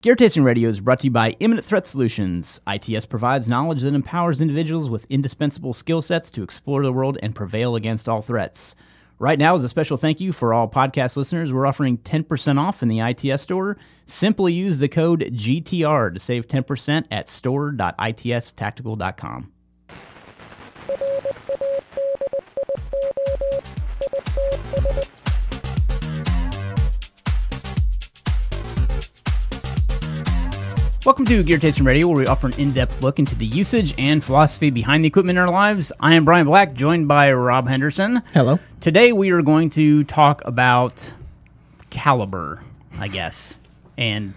Gear Tasting Radio is brought to you by Imminent Threat Solutions. ITS provides knowledge that empowers individuals with indispensable skill sets to explore the world and prevail against all threats. Right now, as a special thank you for all podcast listeners, we're offering 10% off in the ITS store. Simply use the code GTR to save 10% at store.itstactical.com. Welcome to Gear Tasting Radio, where we offer an in-depth look into the usage and philosophy behind the equipment in our lives. I am Brian Black, joined by Rob Henderson. Hello. Today we are going to talk about caliber, I guess, and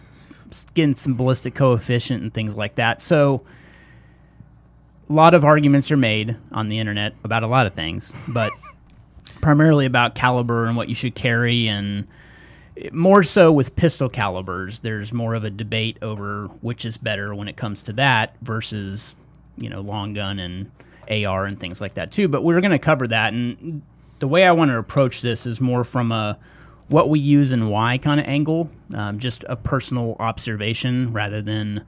getting some ballistic coefficient and things like that. So, a lot of arguments are made on the internet about a lot of things, but primarily about caliber and what you should carry, and more so with pistol calibers. There's more of a debate over which is better when it comes to that versus, you know, long gun and AR and things like that too. But we're going to cover that, and the way I want to approach this is more from a what we use and why kind of angle, just a personal observation rather than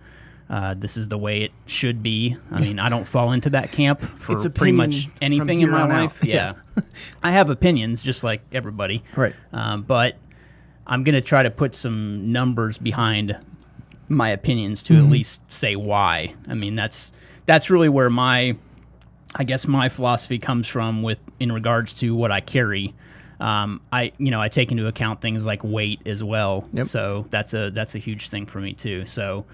this is the way it should be. I mean, I don't fall into that camp for pretty much anything in my life. Yeah. I have opinions just like everybody. Right. But I'm going to try to put some numbers behind my opinions to at least say why. I mean, that's really where my philosophy comes from with in regards to what I carry. I take into account things like weight as well. Yep. So that's a huge thing for me too. So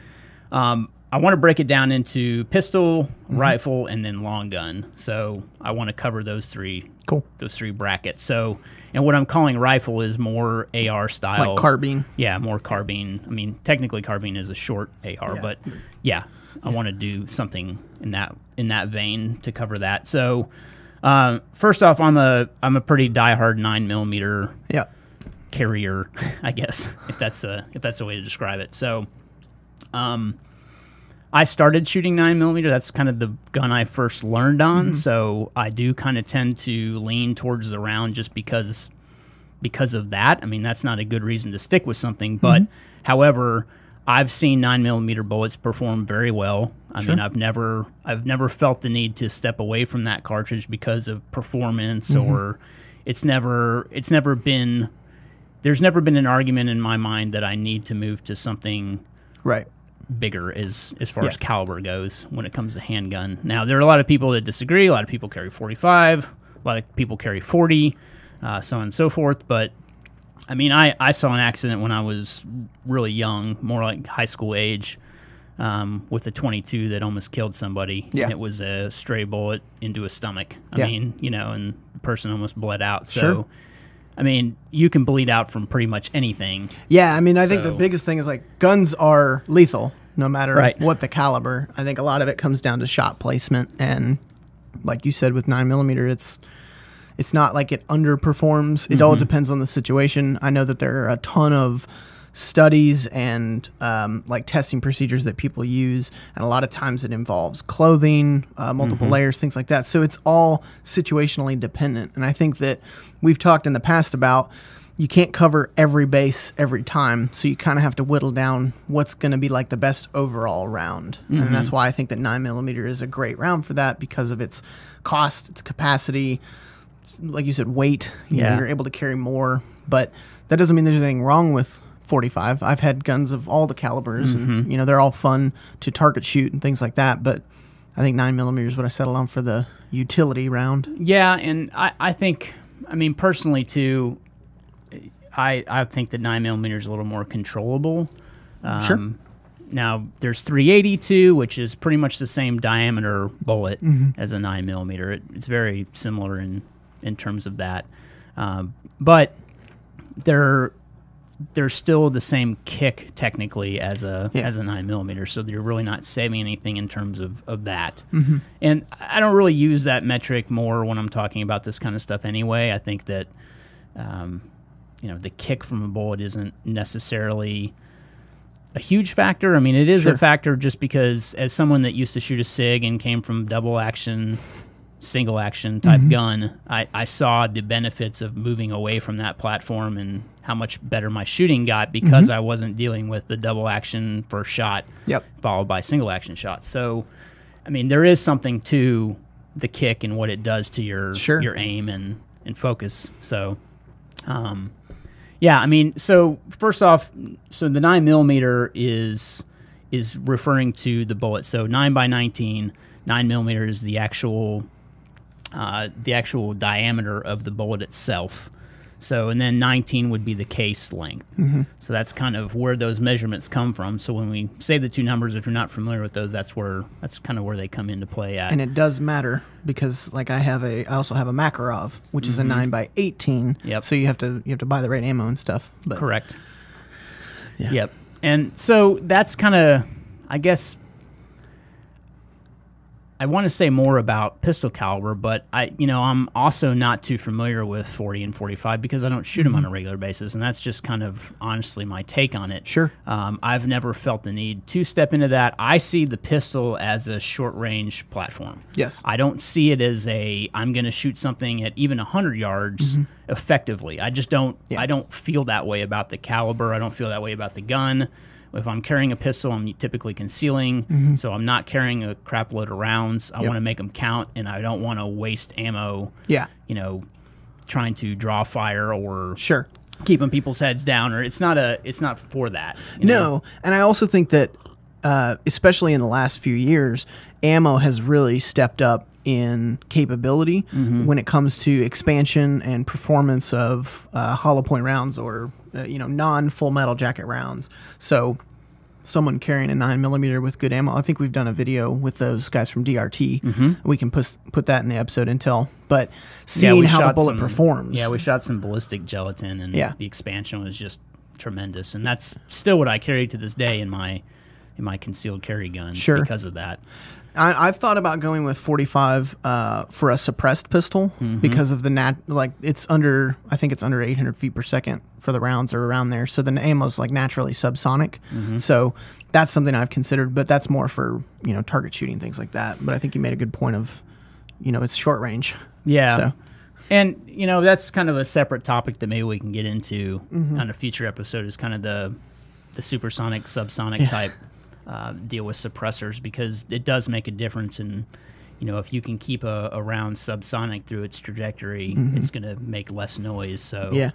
I want to break it down into pistol, rifle, and then long gun. So I want to cover those three. Cool. Those three brackets. So, and what I'm calling rifle is more AR style. Like carbine? Yeah, more carbine. I mean, technically carbine is a short AR, but yeah, I want to do something in that vein to cover that. So, first off, I'm a pretty diehard 9mm carrier, I guess, if that's a way to describe it. So, I started shooting 9mm. That's kind of the gun I first learned on. So I do kind of tend to lean towards the round just because of that. I mean, that's not a good reason to stick with something. But however, I've seen 9mm bullets perform very well. I mean, I've never felt the need to step away from that cartridge because of performance or there's never been an argument in my mind that I need to move to something bigger as far as caliber goes when it comes to handgun. Now, there are a lot of people that disagree. A lot of people carry 45. A lot of people carry 40, so on and so forth. But, I mean, I saw an accident when I was really young, more like high school age, with a 22 that almost killed somebody. Yeah. And it was a stray bullet into a stomach. I mean, you know, and the person almost bled out. So, I mean, you can bleed out from pretty much anything. Yeah, I mean, I think the biggest thing is, like, guns are lethal no matter what the caliber. I think a lot of it comes down to shot placement. And like you said, with 9mm, it's not like it underperforms. It all depends on the situation. I know that there are a ton of studies and like testing procedures that people use, and a lot of times it involves clothing, multiple layers, things like that. So it's all situationally dependent. And I think that we've talked in the past about you can't cover every base every time, so you kind of have to whittle down what's going to be like the best overall round. And that's why I think that 9mm is a great round for that, because of its cost, its capacity, like you said, weight. You know, you're able to carry more, but that doesn't mean there's anything wrong with 45. I've had guns of all the calibers, and you know, they're all fun to target shoot and things like that, but I think 9mm is what I settled on for the utility round. Yeah, and I think, I mean, personally too, I think that 9mm is a little more controllable. Now, there's 382, which is pretty much the same diameter bullet as a 9mm. It's very similar in terms of that, but they're still the same kick technically as a 9mm, so you're really not saving anything in terms of that. And I don't really use that metric more when I'm talking about this kind of stuff anyway. I think that you know, the kick from a bullet isn't necessarily a huge factor. I mean, it is a factor just because as someone that used to shoot a SIG and came from double action, single action type gun, I saw the benefits of moving away from that platform and how much better my shooting got because I wasn't dealing with the double action first shot followed by single action shots. So, I mean, there is something to the kick and what it does to your aim and focus. So, yeah, I mean, so first off, so the 9mm is referring to the bullet. So 9x19, 9mm is the actual diameter of the bullet itself. So, and then 19 would be the case length. So that's kind of where those measurements come from. So when we say the two numbers, if you're not familiar with those, that's kind of where they come into play at. And it does matter because, like, I also have a Makarov, which is a 9x18. Yep. So you have to buy the right ammo and stuff. But correct. Yeah. Yep. And so that's kind of, I guess, I want to say more about pistol caliber, but I'm also not too familiar with 40 and 45 because I don't shoot them on a regular basis, and that's just kind of honestly my take on it. Sure. I've never felt the need to step into that. I see the pistol as a short-range platform. Yes. I don't see it as I'm going to shoot something at even 100 yards effectively. I just don't. Yeah. I don't feel that way about the caliber. I don't feel that way about the gun. If I'm carrying a pistol, I'm typically concealing, so I'm not carrying a crap load of rounds. I want to make them count, and I don't want to waste ammo, trying to draw fire or keeping people's heads down. Or it's not for that. You know? And I also think that, especially in the last few years, ammo has really stepped up in capability when it comes to expansion and performance of hollow point rounds or non-full metal jacket rounds. So someone carrying a 9mm with good ammo, I think we've done a video with those guys from DRT. We can put that in the episode intel. But seeing how the bullet performs. Yeah, we shot some ballistic gelatin, and the expansion was just tremendous. And that's still what I carry to this day in my concealed carry gun because of that. I've thought about going with 45 for a suppressed pistol because of the it's under, I think it's under 800 feet per second for the rounds or around there. So the ammo's like naturally subsonic. So that's something I've considered, but that's more for, target shooting, things like that. But I think you made a good point of, it's short range. Yeah. So. And, that's kind of a separate topic that maybe we can get into on a future episode is kind of the supersonic, subsonic type deal with suppressors, because it does make a difference in, if you can keep a round subsonic through its trajectory, it's going to make less noise. So,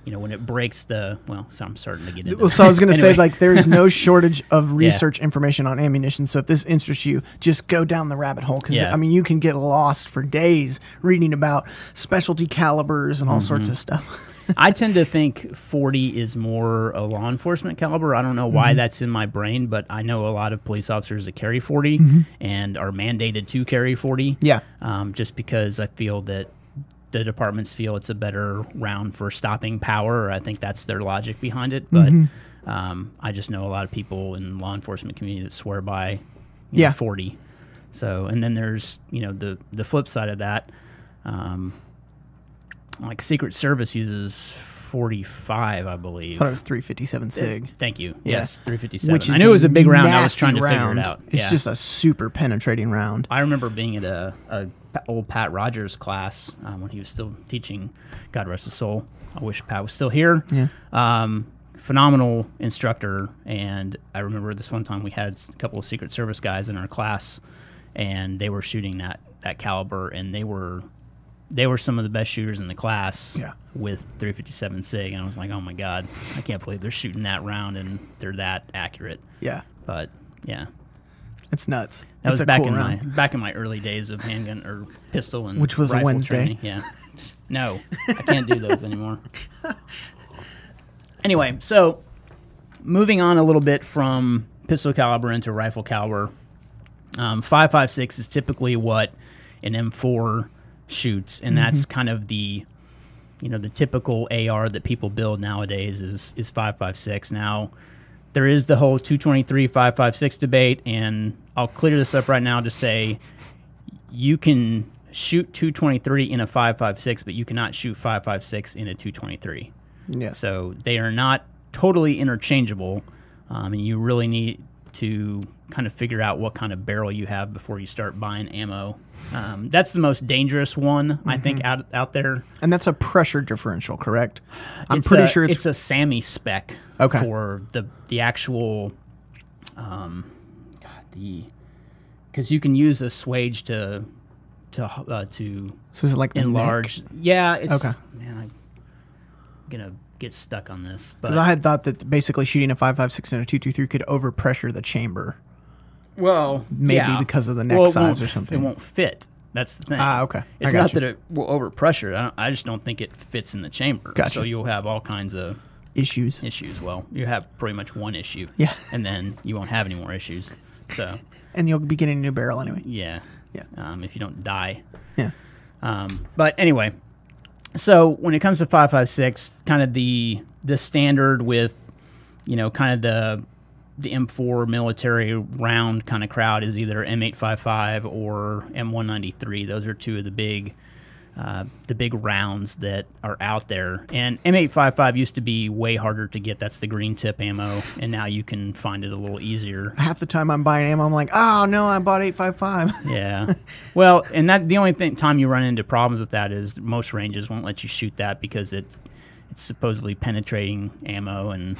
when it breaks so I'm starting to get into So I was going to say, there's no shortage of research information on ammunition. So if this interests you, just go down the rabbit hole. Because, you can get lost for days reading about specialty calibers and all sorts of stuff. I tend to think 40 is more a law enforcement caliber. I don't know why that's in my brain, but I know a lot of police officers that carry 40 and are mandated to carry 40. Yeah. Just because I feel that the departments feel it's a better round for stopping power. I think that's their logic behind it. But I just know a lot of people in the law enforcement community that swear by 40. So, and then there's, the flip side of that. Like Secret Service uses 45, I believe. I thought it was 357 SIG. Thank you. Yes, 357. I knew it was a big round. I was trying to figure it out. It's just a super penetrating round. I remember being at a old Pat Rogers class when he was still teaching. God rest his soul. I wish Pat was still here. Yeah. Phenomenal instructor. And I remember this one time we had a couple of Secret Service guys in our class, and they were shooting that caliber, and they were some of the best shooters in the class with 357 SIG. And I was like, oh, my God, I can't believe they're shooting that round and they're that accurate. Yeah. But, yeah. It's nuts. That was back in my early days of handgun or pistol and which was rifle a Wednesday. Training. Yeah. No, I can't do those anymore. Anyway, so moving on a little bit from pistol caliber into rifle caliber, 5.56 is typically what an M4 shoots, and that's kind of the the typical AR that people build nowadays is 5.56. Now there is the whole 223 5.56 debate, and I'll clear this up right now to say you can shoot 223 in a 5.56, but you cannot shoot 5.56 in a 223. Yeah. So they are not totally interchangeable, and you really need to kind of figure out what kind of barrel you have before you start buying ammo. That's the most dangerous one, I think, out there. And that's a pressure differential, correct? I'm pretty sure it's a SAMI spec for the actual because you can use a swage to so is it like enlarge. Yeah, it's okay. Man, I'm gonna get stuck on this because I had thought that basically shooting a 5.56 and a 2.23 could overpressure the chamber. Well, maybe because of the neck size or something. It won't fit. That's the thing. Okay. It's not that it will overpressure. I just don't think it fits in the chamber. Gotcha. So you'll have all kinds of issues. Well, you have pretty much one issue. Yeah. And then you won't have any more issues. So. And you'll be getting a new barrel anyway. Yeah. Yeah. If you don't die. Yeah. But anyway, so when it comes to 5.56, kind of the standard with, kind of the M4 military round kind of crowd is either M855 or M193. Those are two of the big rounds that are out there. And M855 used to be way harder to get. That's the green tip ammo, and now you can find it a little easier. Half the time I'm buying ammo, I'm like, oh no, I bought 855. Yeah. Well, and that the only time you run into problems with that is most ranges won't let you shoot that because it's supposedly penetrating ammo. And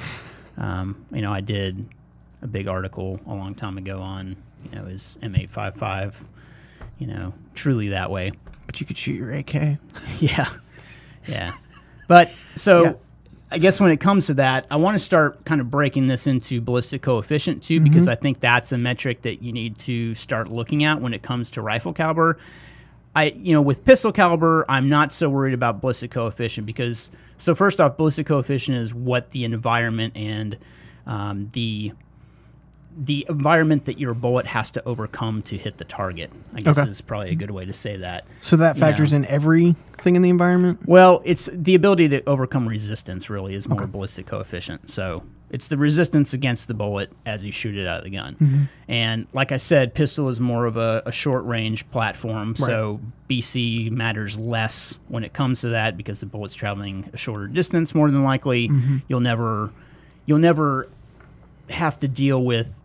I did a big article a long time ago on is M855 truly that way. But you could shoot your AK. Yeah. But so I guess when it comes to that, I want to start kind of breaking this into ballistic coefficient too, because I think that's a metric that you need to start looking at when it comes to rifle caliber. With pistol caliber, I'm not so worried about ballistic coefficient because, so first off, ballistic coefficient is what the environment and the environment that your bullet has to overcome to hit the target, I guess is probably a good way to say that. So that factors in everything in the environment? Well, it's the ability to overcome resistance really is more ballistic coefficient. So it's the resistance against the bullet as you shoot it out of the gun. And like I said, pistol is more of a short-range platform, so BC matters less when it comes to that because the bullet's traveling a shorter distance more than likely. You'll never have to deal with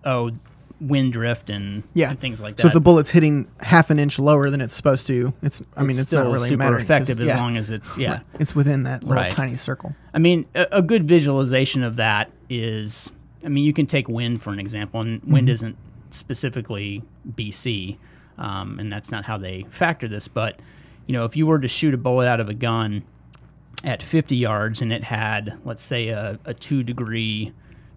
wind drift and things like that. So if the bullet's hitting half an inch lower than it's supposed to, it's not really super effective as long as it's it's within that little tiny circle. I mean, a good visualization of that is, you can take wind for an example, and wind isn't specifically BC, and that's not how they factor this. But if you were to shoot a bullet out of a gun at 50 yards and it had, let's say, a 2-degree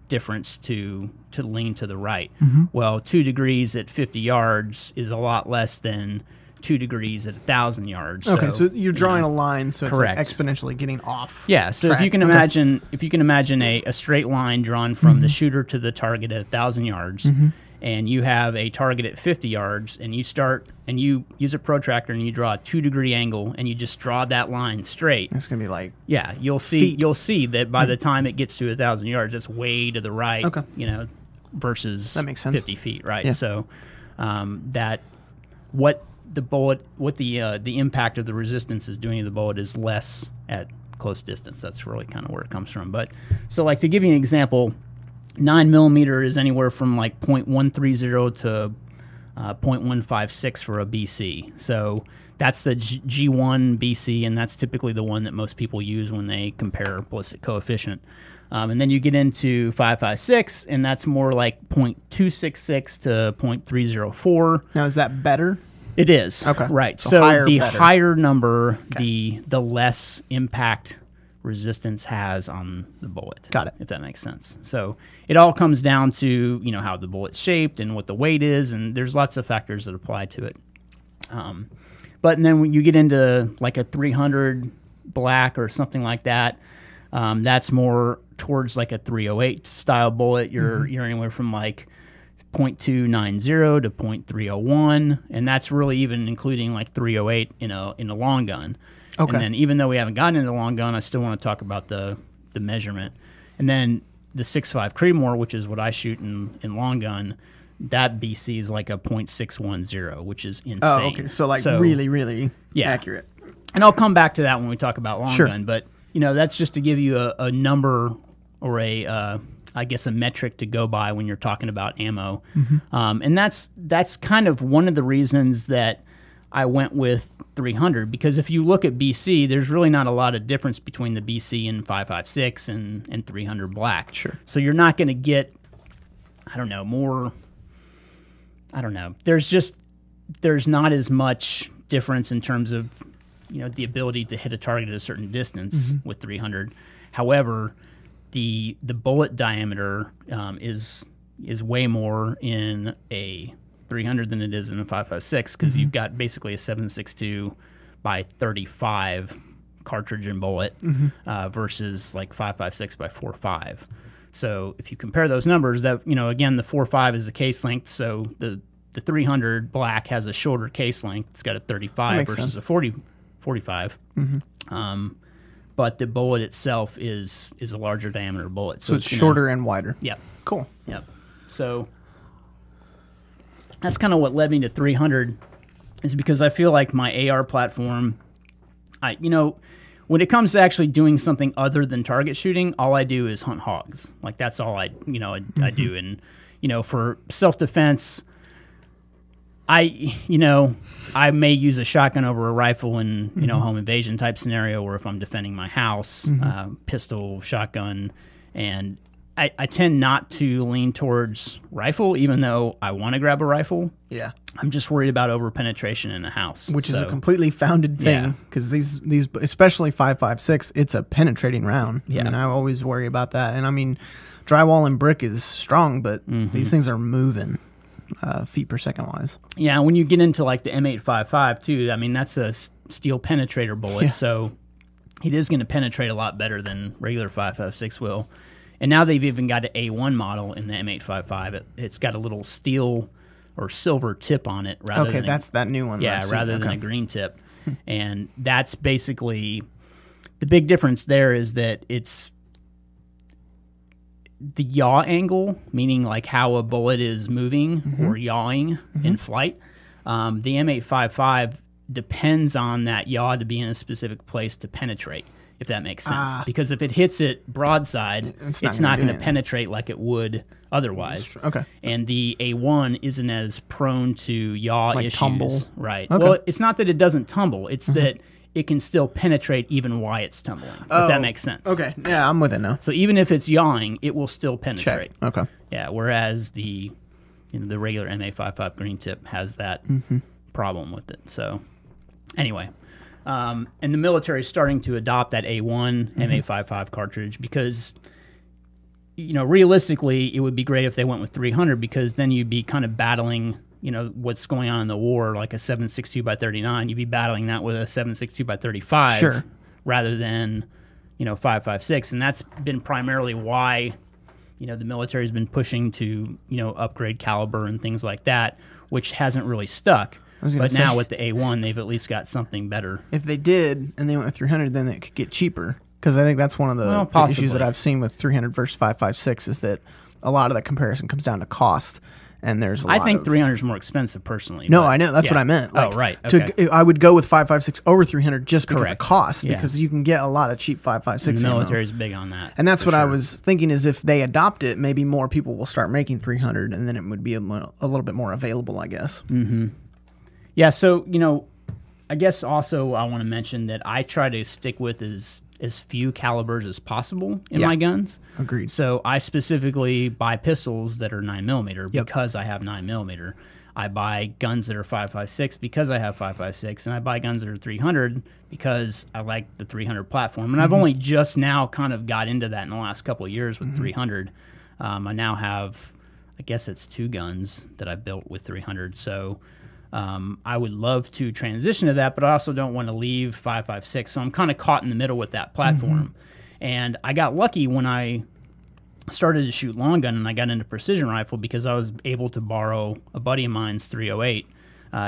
difference to lean to the right. Well, 2 degrees at 50 yards is a lot less than 2 degrees at 1,000 yards. Okay, so you're drawing a line, so it's like exponentially getting off. Yeah, so track. If you can imagine a straight line drawn from the shooter to the target at 1,000 yards, and you have a target at 50 yards, and you use a protractor and you draw a 2-degree angle, and you just draw that line straight. It's gonna be like you'll see that by the time it gets to 1,000 yards, it's way to the right. Versus that makes sense. 50 feet, right? Yeah. So what the impact of the resistance is doing to the bullet is less at close distance. That's really kind of where it comes from. But so, like, to give you an example, 9mm is anywhere from like 0.130 to 0.156 for a BC. So that's the G1 BC, and that's typically the one that most people use when they compare ballistic coefficient. And then you get into 5.56, and that's more like 0.266 to 0.304. Now, is that better? It is. Okay. Right. So the higher number, the less impact resistance has on the bullet. Got it. If that makes sense. So it all comes down to, how the bullet's shaped and what the weight is, and there's lots of factors that apply to it. But then when you get into like a 300 black or something like that, that's more towards like a 308 style bullet. You're anywhere from like 0.290 to 0.301, and that's really even including like 308 in a long gun. Okay. And then even though we haven't gotten into the long gun, I still want to talk about the measurement. And then the 6.5 Creedmoor, which is what I shoot in long gun, that BC is like a 0.610, which is insane. Oh, okay. So really, really accurate. And I'll come back to that when we talk about long gun, but that's just to give you a number or a I guess, a metric to go by when you're talking about ammo. And that's kind of one of the reasons that I went with 300, because if you look at BC, there's really not a lot of difference between the BC and 5.56 and 300 black. Sure. So you're not going to get, I don't know, more, I don't know. There's not as much difference in terms of, the ability to hit a target at a certain distance with 300. However, the bullet diameter is way more in a 300 than it is in a 5.56, because you've got basically a 7.62 by 35 cartridge and bullet versus like 5.56 by 4.5. So if you compare those numbers, that again, the 4.5 is the case length, so the 300 black has a shorter case length. It's got a 35 versus a 45. But the bullet itself is a larger diameter bullet. So it's shorter and wider. Yep. Cool. Yep. So that's kind of what led me to 300, is because I feel like my AR platform, when it comes to actually doing something other than target shooting, all I do is hunt hogs. Like that's all I do. And, for self-defense, I may use a shotgun over a rifle in, home invasion type scenario, or if I'm defending my house, pistol, shotgun, and I tend not to lean towards rifle, even though I want to grab a rifle. Yeah. I'm just worried about over penetration in a house. Which is a completely founded thing, because these, especially 5.56, it's a penetrating round. Yeah. I mean, I always worry about that. And I mean, drywall and brick is strong, but these things are moving feet per second wise. Yeah, when you get into like the M855 too, I mean, that's a steel penetrator bullet, so it is going to penetrate a lot better than regular 5.56 will. And now they've even got an A1 model in the M855. It's got a little steel or silver tip on it. Rather than that's that new one. Yeah, rather than a green tip. And that's basically, the big difference there is that it's the yaw angle, meaning like how a bullet is moving or yawing in flight. The M855 depends on that yaw to be in a specific place to penetrate, if that makes sense. Because if it hits it broadside, it's not going to penetrate like it would otherwise. Okay. And the A1 isn't as prone to yaw issues. Tumble. Right. Okay. Well, it's not that it doesn't tumble. It's that it can still penetrate even while it's tumbling, if that makes sense. Okay. Yeah, I'm with it now. So even if it's yawing, it will still penetrate. Check. Okay. Yeah, whereas the regular MA55 green tip has that problem with it. So anyway, and the military is starting to adopt that A1 MA55 cartridge because, realistically, it would be great if they went with 300, because then you'd be kind of battling, what's going on in the war, like a 7.62 by 39. You'd be battling that with a 7.62 by 35 rather than, 5.56. And that's been primarily why, the military has been pushing to, upgrade caliber and things like that, which hasn't really stuck. But now with the A1, they've at least got something better. If they did and they went with 300, then it could get cheaper. Because I think that's one of the issues that I've seen with 300 versus 5.56 is that a lot of the comparison comes down to cost. And there's I think 300 is more expensive personally. No, I know. That's what I meant. Like, right. Okay. I would go with 5.56 over 300 just because of cost, because you can get a lot of cheap 5.56 ammo. The military is big on that. And that's what I was thinking, is if they adopt it, maybe more people will start making 300, and then it would be a little bit more available, I guess. Yeah, so, I guess also I want to mention that I try to stick with as few calibers as possible in my guns. Agreed. So I specifically buy pistols that are 9mm because I have 9mm. I buy guns that are 5.56 because I have 5.56, and I buy guns that are 300 because I like the 300 platform. And I've only just now kind of got into that in the last couple of years with 300. I now have, I guess it's 2 guns that I built with 300. So I would love to transition to that, but I also don't want to leave 5.56. So I'm kind of caught in the middle with that platform. And I got lucky when I started to shoot long gun and I got into precision rifle, because I was able to borrow a buddy of mine's 308,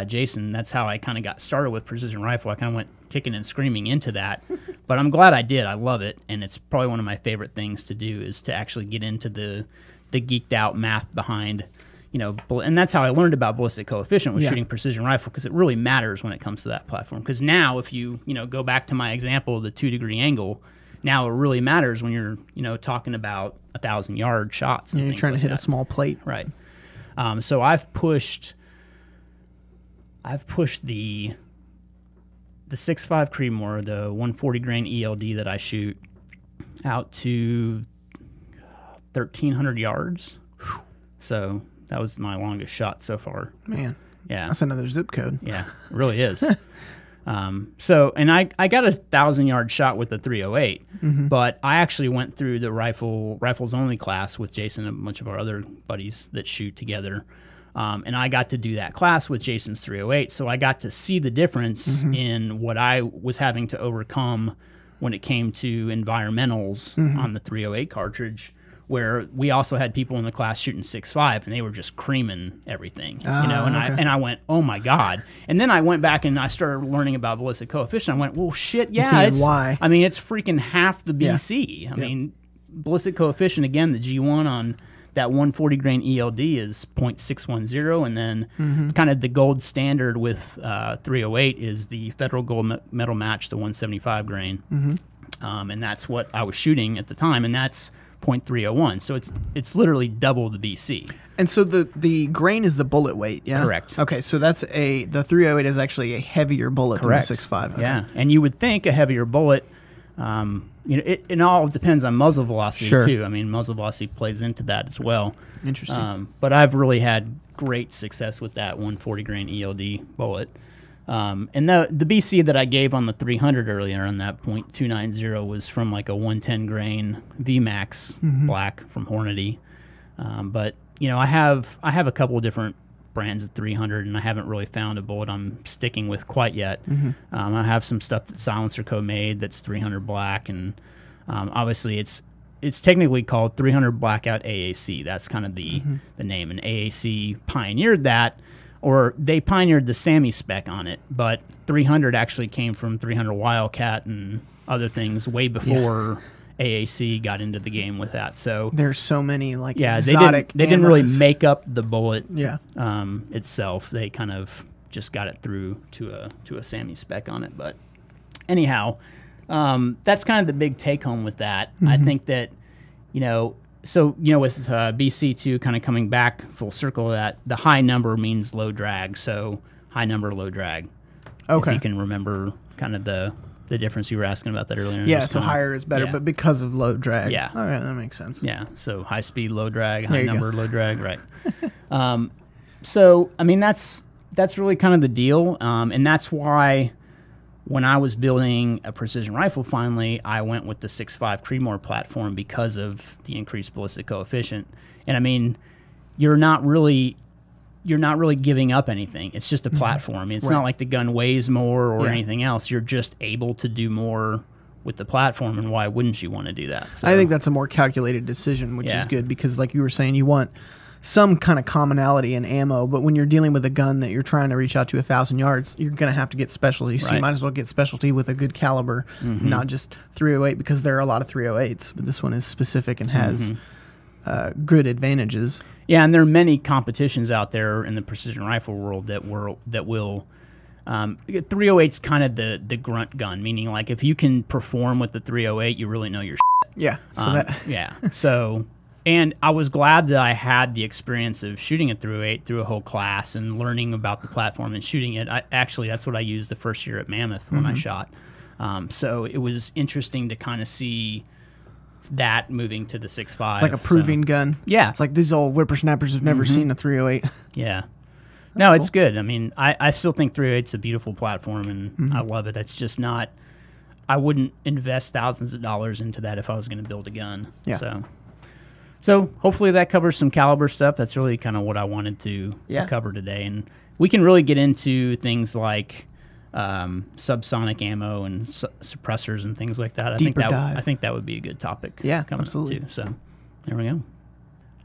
Jason. That's how I kind of got started with precision rifle. I kind of went kicking and screaming into that, but I'm glad I did. I love it, and it's probably one of my favorite things to do, is to actually get into the geeked out math behind, and that's how I learned about ballistic coefficient, was shooting precision rifle, because it really matters when it comes to that platform. Because now if you go back to my example of the 2-degree angle, Now it really matters when you're, talking about 1,000-yard shots. And you're trying to hit that. a small plate. Right. So I've pushed the 6.5 Creedmoor, the 140 grain ELD that I shoot, out to 1,300 yards. So that was my longest shot so far. Man, yeah, that's another zip code. Yeah, it really is. And I got a 1,000-yard shot with the 308, but I actually went through the rifles only class with Jason and a bunch of our other buddies that shoot together. And I got to do that class with Jason's 308, so I got to see the difference in what I was having to overcome when it came to environmentals on the 308 cartridge, where we also had people in the class shooting 6.5, and they were just creaming everything, and I went, oh my God. And then I went back and I started learning about ballistic coefficient. I went, well, shit, yeah, it's freaking half the BC. I mean, ballistic coefficient, again, the G1 on that 140 grain ELD is 0.610, and then kind of the gold standard with 308 is the federal gold medal match, the 175 grain, and that's what I was shooting at the time, and that's 0.301. So it's literally double the BC. And so the grain is the bullet weight, yeah? Correct. Okay, so the 308 is actually a heavier bullet than the 6.5. Okay. Yeah, and you would think a heavier bullet. It all depends on muzzle velocity too. I mean, muzzle velocity plays into that as well. Interesting. But I've really had great success with that 140 grain ELD bullet. And the BC that I gave on the 300 earlier on that .290 was from like a 110 grain VMAX black from Hornady. But I have a couple of different brands at 300, and I haven't really found a bullet I'm sticking with quite yet. I have some stuff that Silencer Co. made that's 300 black, and obviously it's technically called 300 Blackout AAC. That's kind of the name, and AAC pioneered that, or they pioneered the SAMI spec on it, but 300 actually came from 300 Wildcat and other things way before AAC got into the game with that. So there's so many exotic they didn't really make up the bullet itself. They kind of just got it through to a SAMI spec on it. But anyhow, that's kind of the big take home with that. I think that with BC2 kind of coming back full circle, that the high number means low drag. So high number, low drag. Okay. If you can remember kind of the difference you were asking about that earlier. Yeah, so higher is better, but because of low drag. Yeah. All right, that makes sense. Yeah, so high speed, low drag, high number, low drag, right. So, I mean, that's really kind of the deal, and that's why when I was building a precision rifle, finally, I went with the 6.5 Creedmoor platform because of the increased ballistic coefficient. And, I mean, you're not really giving up anything. It's just a platform. It's not like the gun weighs more or anything else. You're just able to do more with the platform, and why wouldn't you want to do that? So, I think that's a more calculated decision, which is good, because like you were saying, you want some kind of commonality in ammo, but when you're dealing with a gun that you're trying to reach out to 1,000 yards, you're going to have to get specialty. So you might as well get specialty with a good caliber, not just 308, because there are a lot of 308s, but this one is specific and has good advantages. Yeah, and there are many competitions out there in the precision rifle world that will 308's kind of the grunt gun, meaning like if you can perform with the 308, you really know your shit. Yeah. So So, and I was glad that I had the experience of shooting a 308 through a whole class and learning about the platform and shooting it. Actually, that's what I used the first year at Mammoth when I shot. So it was interesting to kind of see that moving to the 6.5. It's like a proving gun. Yeah. It's like these old whippersnappers have never seen a 308. Yeah. No, it's good. I mean, I still think 308's a beautiful platform, and I love it. It's just not, I wouldn't invest thousands of dollars into that if I was going to build a gun. Yeah. So hopefully that covers some caliber stuff. That's really kind of what I wanted to cover today. And we can really get into things like subsonic ammo and suppressors and things like that. I think that would be a good topic. Yeah, absolutely. Too. So there we go.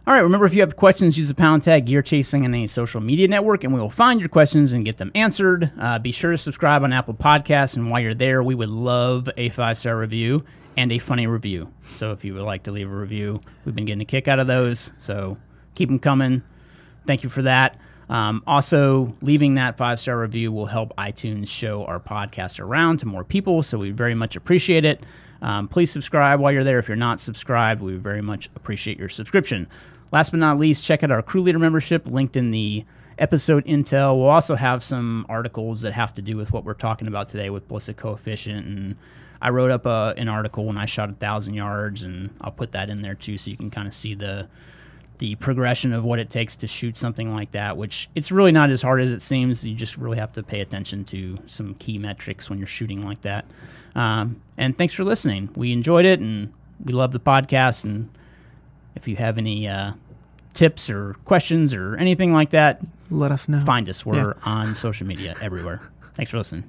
All right, remember, if you have questions, use the pound tag Gear Chasing on any social media network, and we will find your questions and get them answered. Be sure to subscribe on Apple Podcasts, and while you're there, we would love a 5-star review and a funny review. So if you would like to leave a review, we've been getting a kick out of those, so keep them coming. Thank you for that. Also, leaving that 5-star review will help iTunes show our podcast around to more people, so we very much appreciate it. Please subscribe while you're there. If you're not subscribed, we very much appreciate your subscription. Last but not least, check out our crew leader membership linked in the episode intel. We'll also have some articles that have to do with what we're talking about today with ballistic coefficient, and I wrote up an article when I shot 1,000 yards, and I'll put that in there too, so you can kind of see the progression of what it takes to shoot something like that, which it's really not as hard as it seems. You just really have to pay attention to some key metrics when you're shooting like that. And thanks for listening. We enjoyed it, and we love the podcast. And if you have any tips or questions or anything like that, let us know. Find us. We're on social media everywhere. Thanks for listening.